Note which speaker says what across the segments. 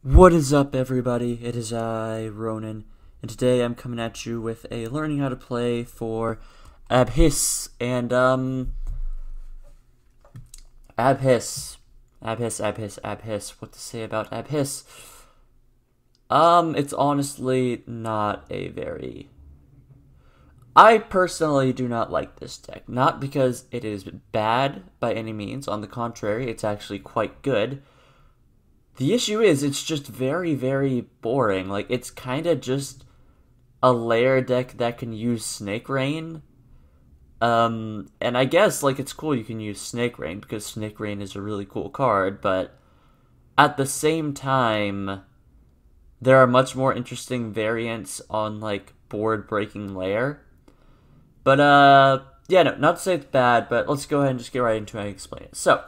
Speaker 1: What is up, everybody? It is I, Ronin, and today I'm coming at you with a learning how to play for Abhyss, and, Abhyss, what to say about Abhyss? It's honestly not a very... I personally do not like this deck, not because it is bad by any means, on the contrary, it's actually quite good. The issue is, it's just very, very boring. Like, it's kind of just a lair deck that can use Snake Rain. And I guess, like, it's cool you can use Snake Rain, because Snake Rain is a really cool card, but at the same time, there are much more interesting variants on, like, board-breaking lair. But, yeah, no, not to say it's bad, but let's go ahead and just get right into it and explain it. So,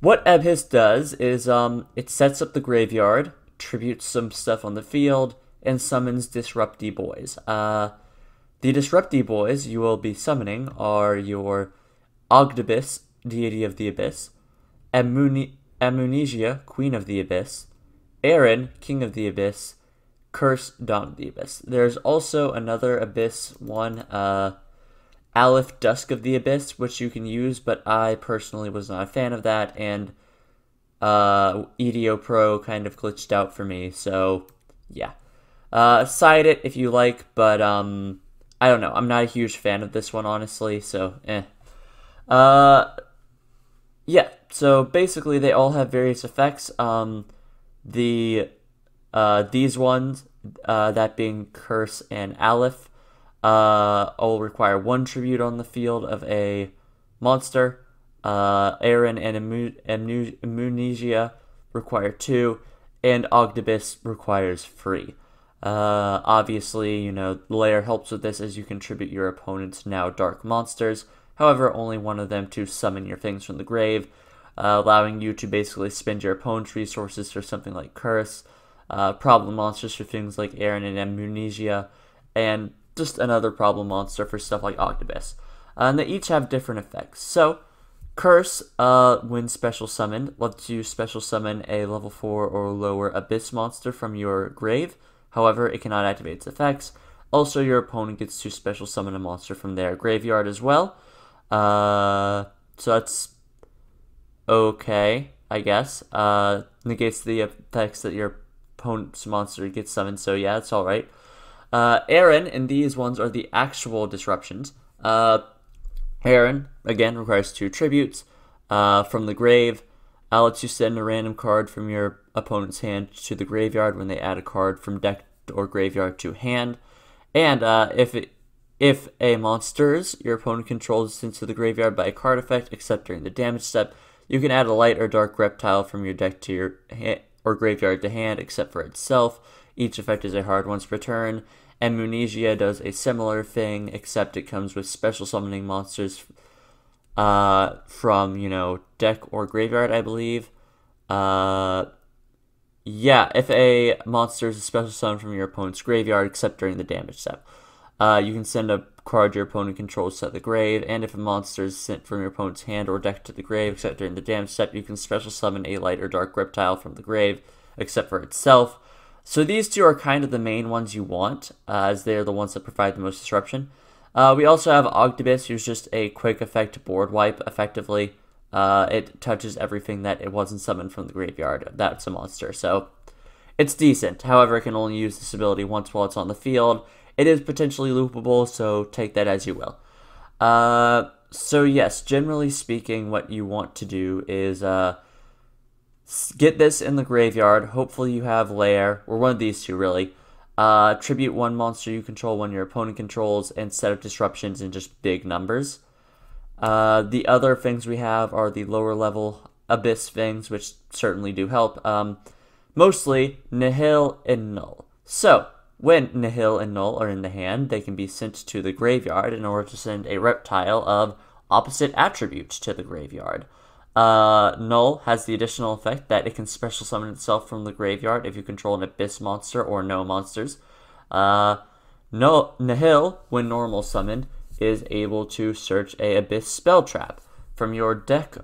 Speaker 1: what Abhyss does is it sets up the graveyard, tributes some stuff on the field, and summons Disrupty Boys. The Disrupty Boys you will be summoning are your Abhyss, Deity of the Abyss, Amnesia, Queen of the Abyss, Aaron, King of the Abyss, Curse, Dawn of the Abyss. There's also another Abyss one, Aleph, Dusk of the Abyss, which you can use, but I personally was not a fan of that, and EDO Pro kind of glitched out for me, so yeah. Side it if you like, but I don't know. I'm not a huge fan of this one, honestly, so eh. Yeah, so basically they all have various effects. These ones, that being Curse and Aleph, will require 1 tribute on the field of a monster. Aaron and Amnesia require 2, and Ogdibus requires 3. Obviously, you know, Lair helps with this as you contribute your opponent's now dark monsters. However, only one of them to summon your things from the grave, allowing you to basically spend your opponent's resources for something like Curse, problem monsters for things like Aaron and Amnesia, and just another problem monster for stuff like Octopus. And they each have different effects. So, Curse, when special summoned, lets you special summon a level 4 or lower Abyss monster from your grave. However, it cannot activate its effects. Also, your opponent gets to special summon a monster from their graveyard as well. So that's okay, I guess. Negates the effects that your opponent's monster gets summoned, so yeah, it's alright. Aaron, and these ones are the actual disruptions. Aaron, again, requires 2 tributes from the grave. Lets you send a random card from your opponent's hand to the graveyard when they add a card from deck or graveyard to hand. And if a monsters your opponent controls is sent to the graveyard by a card effect, except during the damage step, you can add a light or dark reptile from your deck to your hand or graveyard to hand, except for itself. Each effect is a hard once per turn. Amnesia does a similar thing, except it comes with special summoning monsters from, you know, deck or graveyard, I believe. Yeah, if a monster is a special summon from your opponent's graveyard, except during the damage step. You can send a card your opponent controls to the grave, and if a monster is sent from your opponent's hand or deck to the grave, except during the damage step, you can special summon a light or dark reptile from the grave, except for itself. So these 2 are kind of the main ones you want, as they are the ones that provide the most disruption. We also have Octopus, who's just a quick effect board wipe, effectively. It touches everything that it wasn't summoned from the graveyard. That's a monster, so it's decent. However, it can only use this ability once while it's on the field. It is potentially loopable, so take that as you will. So yes, generally speaking, what you want to do is get this in the graveyard. Hopefully you have Lair, or one of these 2 really. Tribute 1 monster you control, 1 your opponent controls, and set up disruptions in just big numbers. The other things we have are the lower level Abyss things, which certainly do help. Mostly Nihil and Null. So, when Nihil and Null are in the hand, they can be sent to the graveyard in order to send a reptile of opposite attributes to the graveyard. Null has the additional effect that it can special summon itself from the graveyard if you control an Abyss monster or no monsters. Nihil, when normal summoned, is able to search a Abhyss spell trap from your deck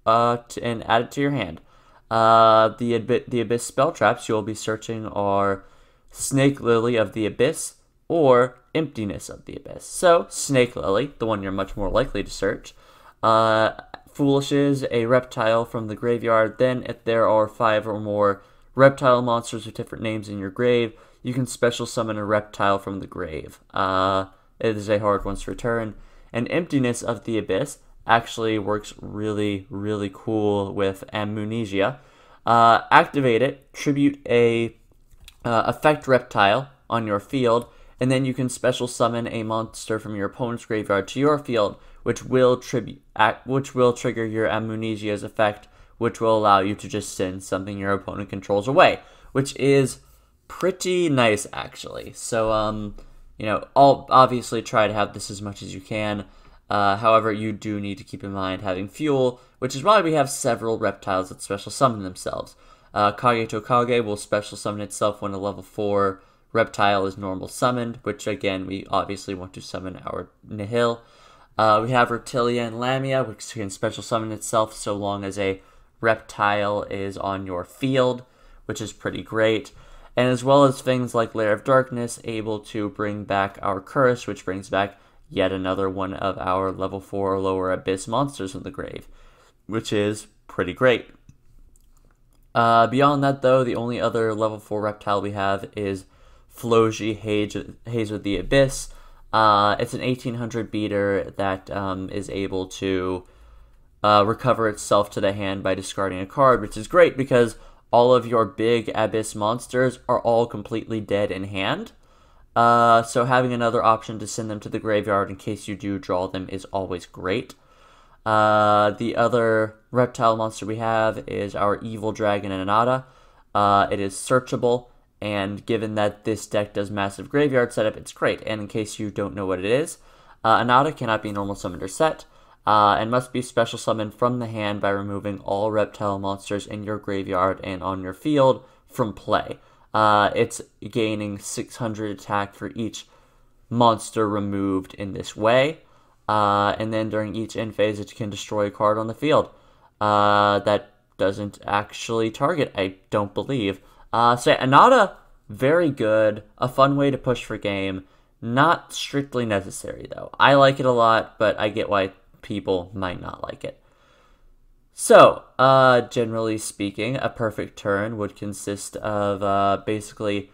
Speaker 1: and add it to your hand. The Abyss spell traps you'll be searching are Snake Lily of the Abyss or Emptiness of the Abyss. So, Snake Lily, the one you're much more likely to search. Foolishes a reptile from the graveyard. Then, if there are 5 or more reptile monsters with different names in your grave, you can special summon a reptile from the grave. It is a hard one to return. And Emptiness of the Abyss actually works really, really cool with Amnesia. Activate it, tribute a effect reptile on your field, and then you can special summon a monster from your opponent's graveyard to your field, which will trigger your Amnesia's effect, which will allow you to just send something your opponent controls away, which is pretty nice actually. So I'll obviously try to have this as much as you can. However, you do need to keep in mind having fuel, which is why we have several reptiles that special summon themselves. Kage to Kage will special summon itself when a level 4 reptile is normal summoned, which again, we obviously want to summon our Nihil. We have Reptilia and Lamia, which can special summon itself so long as a reptile is on your field, which is pretty great. And as well as things like Lair of Darkness, able to bring back our Curse, which brings back yet another one of our level 4 or lower Abyss monsters from the grave, which is pretty great. Beyond that, though, the only other level 4 reptile we have is Floji, Haze of the Abyss. It's an 1800 beater that is able to recover itself to the hand by discarding a card, which is great because all of your big Abyss monsters are all completely dead in hand. So having another option to send them to the graveyard in case you do draw them is always great. The other reptile monster we have is our Evil Dragon Anata. It is searchable, and given that this deck does massive graveyard setup, it's great. And in case you don't know what it is, Anata cannot be normal summoned or set, and must be special summoned from the hand by removing all reptile monsters in your graveyard and on your field from play. It's gaining 600 attack for each monster removed in this way. And then during each end phase, it can destroy a card on the field. That doesn't actually target, I don't believe. So Anata, very good. A fun way to push for game. Not strictly necessary, though. I like it a lot, but I get why people might not like it. So, generally speaking, a perfect turn would consist of basically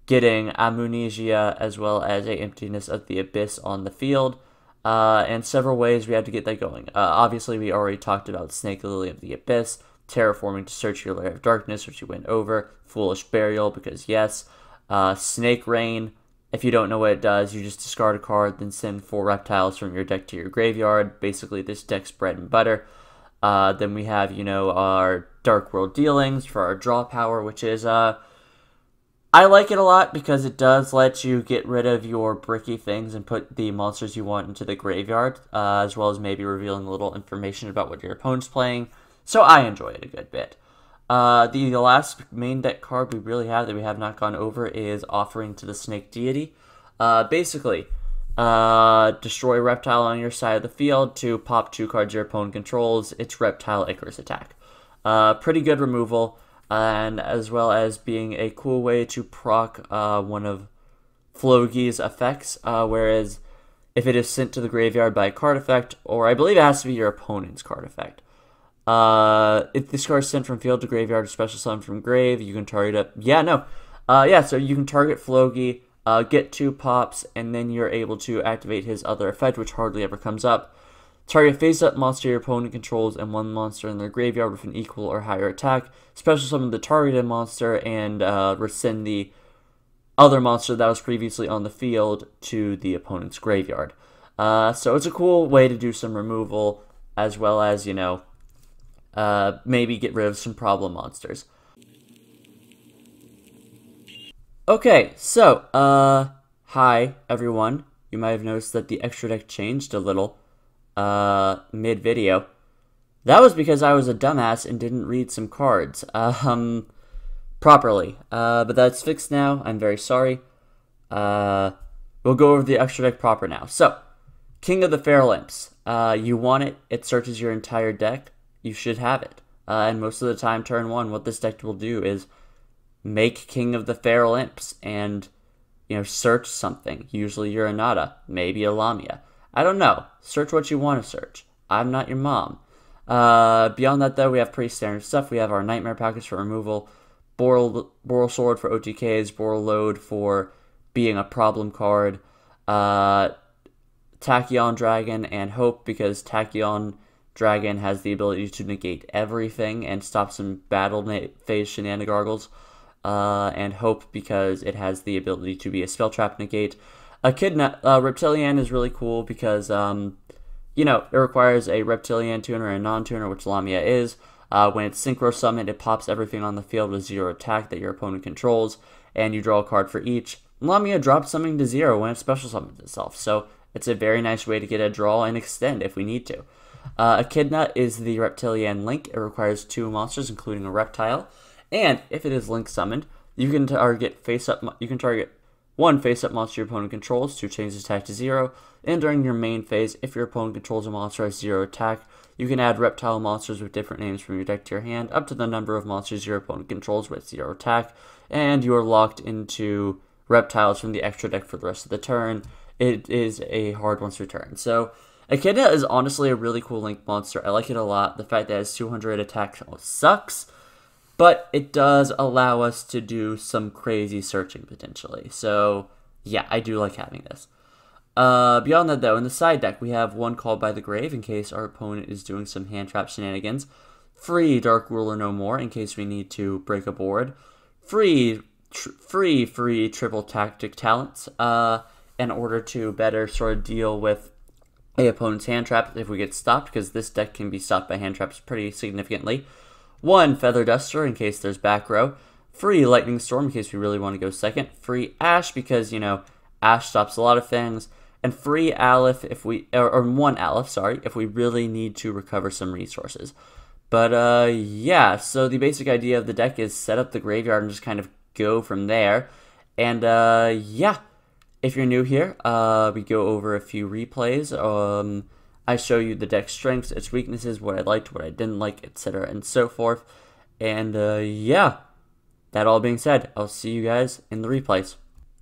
Speaker 1: getting Amnesia as well as a Emptiness of the Abyss on the field, and several ways we had to get that going. Obviously, we already talked about Snake Lily of the Abyss, Terraforming to search your Lair of Darkness, which you went over, Foolish Burial, because yes, Snake Rain, if you don't know what it does, you just discard a card, then send 4 reptiles from your deck to your graveyard. Basically, this deck's bread and butter. Then we have, our Dark World Dealings for our draw power, which is, I like it a lot because it does let you get rid of your bricky things and put the monsters you want into the graveyard, as well as maybe revealing a little information about what your opponent's playing. So I enjoy it a good bit. The last main deck card we really have that we have not gone over is Offering to the Snake Deity. Basically, destroy a reptile on your side of the field to pop 2 cards your opponent controls. It's Reptile Icarus attack. Pretty good removal, and as well as being a cool way to proc one of Flogi's effects, whereas if it is sent to the graveyard by a card effect, or I believe it has to be your opponent's card effect. If this card is sent from field to graveyard or special summon from grave, you can target it. So you can target Flogi, get 2 pops, and then you're able to activate his other effect, which hardly ever comes up. Target face-up monster your opponent controls and 1 monster in their graveyard with an equal or higher attack. Special summon the targeted monster and rescind the other monster that was previously on the field to the opponent's graveyard. So it's a cool way to do some removal, as well as, maybe get rid of some problem monsters. Okay, so, hi, everyone. You might have noticed that the extra deck changed a little, mid-video. That was because I was a dumbass and didn't read some cards, properly. But that's fixed now. I'm very sorry. We'll go over the extra deck proper now. So, King of the Fair Limps. You want it. It searches your entire deck. You should have it. And most of the time, turn 1, what this deck will do is make King of the Feral Imps and, search something. Usually you're a Nada, maybe a Lamia. I don't know. Search what you want to search. I'm not your mom. Beyond that, though, we have pretty standard stuff. We have our Nightmare package for removal, Boral Sword for OTKs, Boral Load for being a problem card, Tachyon Dragon, and Hope, because Tachyon Dragon has the ability to negate everything and stop some battle phase shenanigans. And Hope because it has the ability to be a spell trap negate. Reptilian is really cool because, it requires a Reptilian tuner and a non-tuner, which Lamia is. When it's synchro summoned, it pops everything on the field with 0 attack that your opponent controls, and you draw a card for each. Lamia drops something to 0 when it special summons itself, so it's a very nice way to get a draw and extend if we need to. Echidna is the Reptilian link. It requires 2 monsters, including a reptile, and if it is link summoned, you can target one face-up monster your opponent controls to change its attack to 0, and during your main phase, if your opponent controls a monster has 0 attack, you can add reptile monsters with different names from your deck to your hand, up to the number of monsters your opponent controls with 0 attack, and you are locked into reptiles from the extra deck for the rest of the turn. It is a hard once return. So, Echidna is honestly a really cool link monster. I like it a lot. The fact that it has 200 attack sucks, but it does allow us to do some crazy searching potentially. So, yeah, I do like having this. Beyond that, though, in the side deck, we have one Called by the Grave in case our opponent is doing some hand trap shenanigans. Free Dark Ruler No More in case we need to break a board. Free triple tactic talents in order to better sort of deal with a opponent's hand trap if we get stopped, because this deck can be stopped by hand traps pretty significantly. 1 Feather Duster in case there's back row. Free Lightning Storm in case we really want to go second. Free Ash because, Ash stops a lot of things. And free Aleph if we, or 1 Aleph, sorry, if we really need to recover some resources. But, yeah, so the basic idea of the deck is set up the graveyard and just kind of go from there. And, yeah, if you're new here, we go over a few replays. I show you the deck's strengths, its weaknesses, what I liked, what I didn't like, etc., and so forth. And, yeah, that all being said, I'll see you guys in the replays.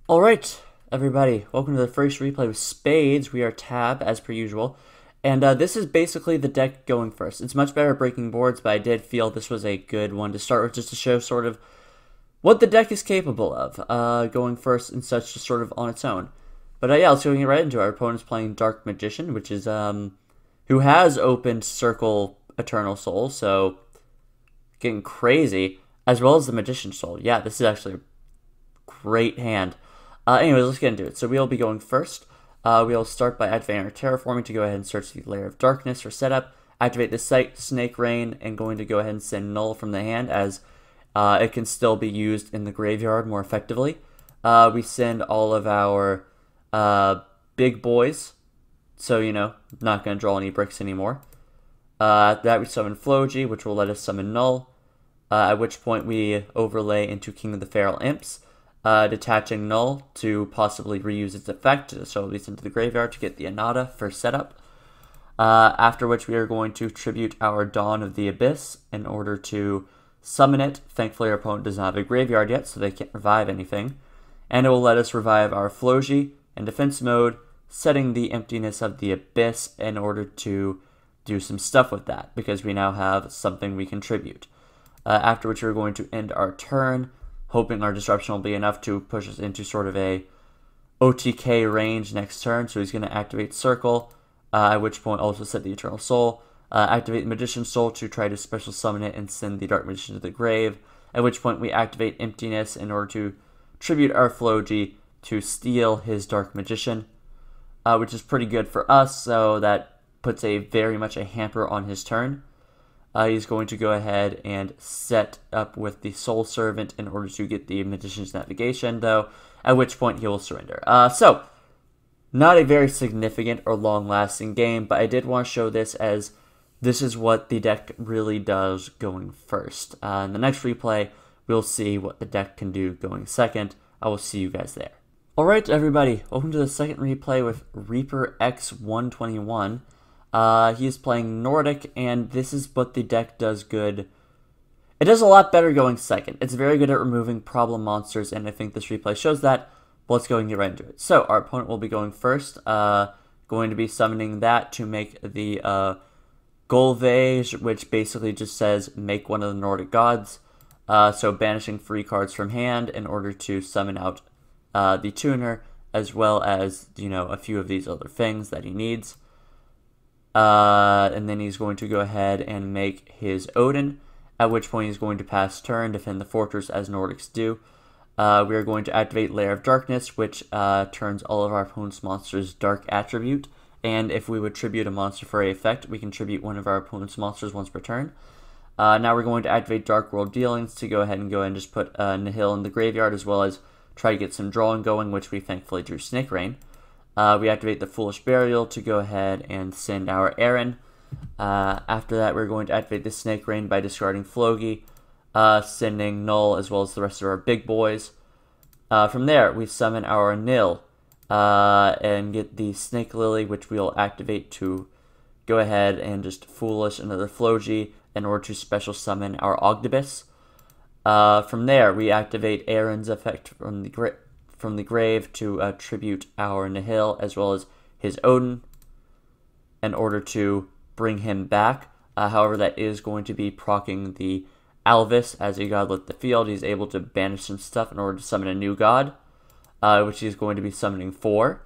Speaker 1: Alright, everybody, welcome to the first replay with Spades. We are Tab, as per usual. And this is basically the deck going first. It's much better at breaking boards, but I did feel this was a good one to start with, just to show sort of what the deck is capable of, going first and such, just sort of on its own. But yeah, let's go get right into it. Our opponent's playing Dark Magician, which is, who has opened Circle Eternal Soul, so getting crazy, as well as the Magician's Soul. Yeah, this is actually a great hand. Anyways, let's get into it. So we'll be going first. We'll start by activating our Terraforming to go ahead and search the Lair of Darkness for setup. Activate the Sight, Snake Rain, and going to go ahead and send Null from the hand, as it can still be used in the graveyard more effectively. We send all of our big boys, so, not going to draw any bricks anymore. After that, we summon Floji, which will let us summon Null, at which point we overlay into King of the Feral Imps, detaching Null to possibly reuse its effect, so it leads into the graveyard to get the Anata for setup. After which we are going to tribute our Dawn of the Abyss in order to summon it. Thankfully, our opponent does not have a graveyard yet, so they can't revive anything. And it will let us revive our Floji in defense mode, setting the Emptiness of the Abyss in order to do some stuff with that, because we now have something we can tribute. After which we're going to end our turn, hoping our Disruption will be enough to push us into sort of a OTK range next turn. So he's going to activate Circle, at which point also set the Eternal Soul. Activate the Magician's Soul to try to special summon it and send the Dark Magician to the grave, at which point we activate Emptiness in order to tribute our Floji to steal his Dark Magician, which is pretty good for us, so that puts very much a hamper on his turn. He's going to go ahead and set up with the Soul Servant in order to get the Magician's Navigation, though, at which point he will surrender. So, not a very significant or long-lasting game, but I did want to show this as this is what the deck really does going first. In the next replay, we'll see what the deck can do going second. I will see you guys there. Alright, everybody, welcome to the second replay with Reaper X121. He is playing Nordic, and this is what the deck does good It does a lot better going second. It's very good at removing problem monsters, and I think this replay shows that. But let's go and get right into it. So, our opponent will be going first. Going to be summoning that to make the Golvage, which basically just says make one of the Nordic gods. So, banishing 3 cards from hand in order to summon out the tuner, as well as, a few of these other things that he needs. And then he's going to go ahead and make his Odin, at which point he's going to pass turn, defend the fortress as Nordics do. We are going to activate Lair of Darkness, which turns all of our opponent's monsters' dark attribute. And if we would tribute a monster for a effect, we can tribute one of our opponent's monsters once per turn. Now we're going to activate Dark World Dealings to go ahead and just put Nihil in the graveyard, as well as try to get some drawing going, which we thankfully drew Snake Rain. We activate the Foolish Burial to go ahead and send our Aaron. After that, we're going to activate the Snake Rain by discarding Flogi, sending Null as well as the rest of our big boys. From there, we summon our Nil and get the Snake Lily, which we'll activate to go ahead and just Foolish another Flogi in order to special summon our Abhyss. From there, we activate Aaron's effect from the grave to tribute our Nihil as well as his Odin in order to bring him back. However, that is going to be proccing the Abhyss as a god lit the field. He's able to banish some stuff in order to summon a new god, which he's going to be summoning 4.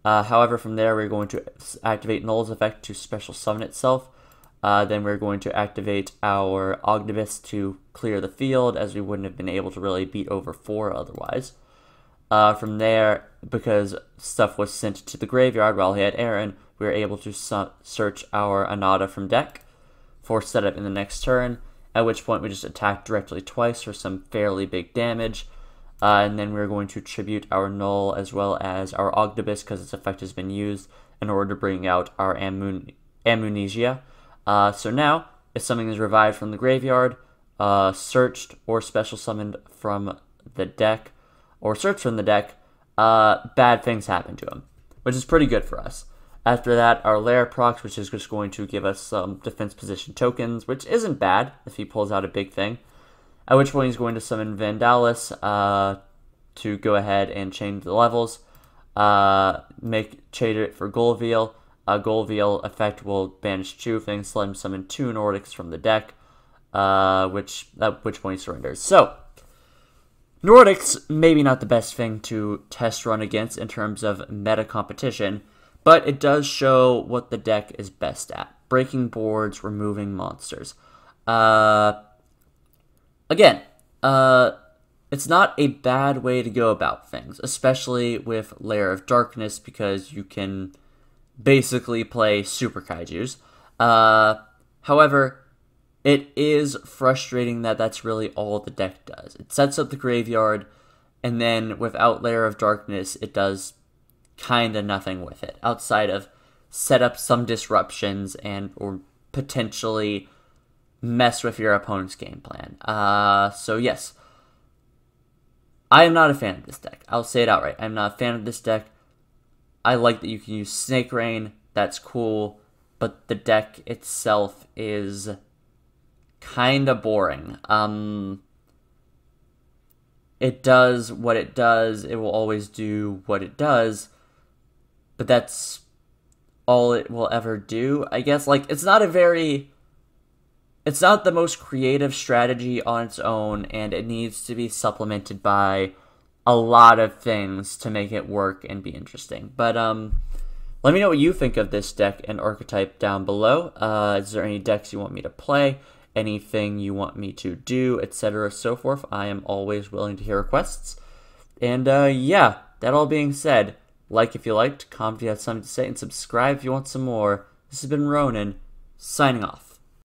Speaker 1: However, from there, we're going to activate Null's effect to special summon itself. Then we're going to activate our Abhyss to clear the field, as we wouldn't have been able to really beat over 4 otherwise. From there, because stuff was sent to the graveyard while he had Aaron, we were able to search our Anada from deck for setup in the next turn, at which point we just attacked directly twice for some fairly big damage. And then we're going to tribute our Null as well as our Abhyss, because its effect has been used in order to bring out our Amnesia. So now, if something is revived from the graveyard, searched or special summoned from the deck, or searched from the deck, bad things happen to him, which is pretty good for us. After that, our Lair procs, which is just going to give us some defense position tokens, which isn't bad if he pulls out a big thing. At which point he's going to summon Vandalis to go ahead and change the levels. Trade it for Golveal. Golveal effect will banish 2 things, let him summon 2 Nordics from the deck, at which point he surrenders. So, Nordics, maybe not the best thing to test run against in terms of meta competition, but it does show what the deck is best at. Breaking boards, removing monsters. Again, it's not a bad way to go about things, especially with Lair of Darkness, because you can basically play Super Kaijus. However, it is frustrating that that's really all the deck does. It sets up the graveyard, and then without Lair of Darkness, it does kind of nothing with it, outside of set up some disruptions and or potentially mess with your opponent's game plan. So yes, I am not a fan of this deck. I'll say it outright. I'm not a fan of this deck. I like that you can use Snake Rain. That's cool. But the deck itself is kind of boring. It does what it does. It will always do what it does. But that's all it will ever do, I guess. Like, it's not the most creative strategy on its own, and it needs to be supplemented by a lot of things to make it work and be interesting. But let me know what you think of this deck and archetype down below. Is there any decks you want me to play? Anything you want me to do, etc., so forth? I am always willing to hear requests. And yeah, that all being said, like if you liked, comment if you had something to say, and subscribe if you want some more. This has been Ronin, signing off.